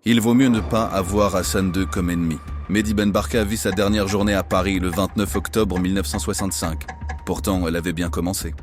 Il vaut mieux ne pas avoir Hassan II comme ennemi. Mehdi Ben Barka vit sa dernière journée à Paris le 29 octobre 1965. Pourtant, elle avait bien commencé.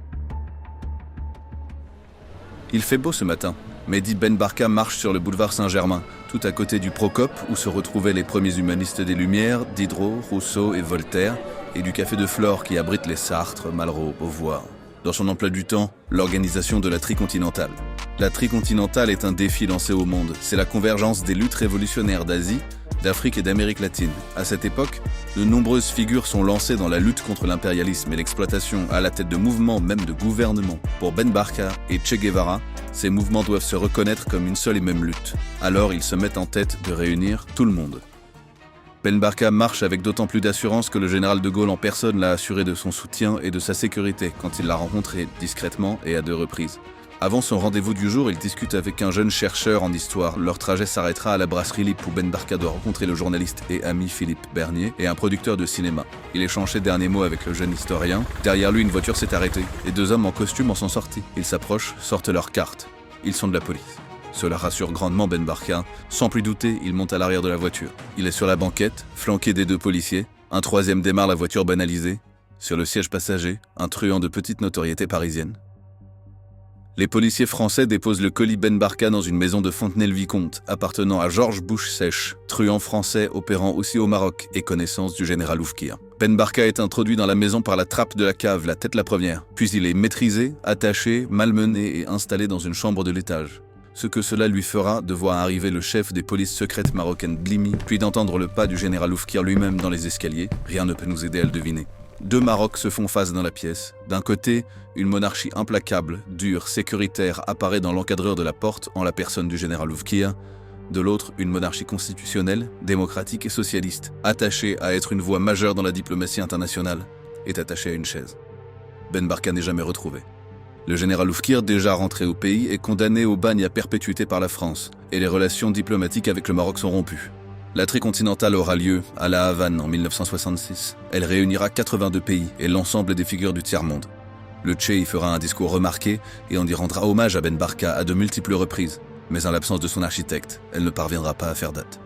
Il fait beau ce matin. Mehdi Ben Barka marche sur le boulevard Saint-Germain, tout à côté du Procope où se retrouvaient les premiers humanistes des Lumières, Diderot, Rousseau et Voltaire, et du Café de Flore qui abrite les Sartre, Malraux, Beauvoir. Dans son emploi du temps, l'organisation de la Tricontinentale. La Tricontinentale est un défi lancé au monde. C'est la convergence des luttes révolutionnaires d'Asie, d'Afrique et d'Amérique latine. À cette époque, de nombreuses figures sont lancées dans la lutte contre l'impérialisme et l'exploitation, à la tête de mouvements, même de gouvernements. Pour Ben Barka et Che Guevara, ces mouvements doivent se reconnaître comme une seule et même lutte. Alors ils se mettent en tête de réunir tout le monde. Ben Barka marche avec d'autant plus d'assurance que le général de Gaulle en personne l'a assuré de son soutien et de sa sécurité quand il l'a rencontré discrètement et à 2 reprises. Avant son rendez-vous du jour, il discute avec un jeune chercheur en histoire. Leur trajet s'arrêtera à la brasserie Lippe où Ben Barka doit rencontrer le journaliste et ami Philippe Bernier et un producteur de cinéma. Il échange ses derniers mots avec le jeune historien. Derrière lui, une voiture s'est arrêtée et 2 hommes en costume en sont sortis. Ils s'approchent, sortent leurs cartes. Ils sont de la police. Cela rassure grandement Ben Barka. Sans plus douter, il monte à l'arrière de la voiture. Il est sur la banquette, flanqué des 2 policiers. Un 3e démarre la voiture banalisée. Sur le siège passager, un truand de petite notoriété parisienne. Les policiers français déposent le colis Ben Barka dans une maison de Fontenay-le-Vicomte, appartenant à Georges Bouche-Sèche, truand français opérant aussi au Maroc et connaissance du général Oufkir. Ben Barka est introduit dans la maison par la trappe de la cave, la tête la première. Puis il est maîtrisé, attaché, malmené et installé dans une chambre de l'étage. Ce que cela lui fera de voir arriver le chef des polices secrètes marocaines Blimi, puis d'entendre le pas du général Oufkir lui-même dans les escaliers. Rien ne peut nous aider à le deviner. 2 Marocs se font face dans la pièce. D'un côté, une monarchie implacable, dure, sécuritaire apparaît dans l'encadreur de la porte en la personne du général Oufkir. De l'autre, une monarchie constitutionnelle, démocratique et socialiste, attachée à être une voix majeure dans la diplomatie internationale, est attachée à une chaise. Ben Barka n'est jamais retrouvé. Le général Oufkir, déjà rentré au pays, est condamné au bagne à perpétuité par la France, et les relations diplomatiques avec le Maroc sont rompues. La Tricontinentale aura lieu à La Havane en 1966. Elle réunira 82 pays et l'ensemble des figures du tiers-monde. Le Che y fera un discours remarqué et on y rendra hommage à Ben Barka à de multiples reprises. Mais en l'absence de son architecte, elle ne parviendra pas à faire date.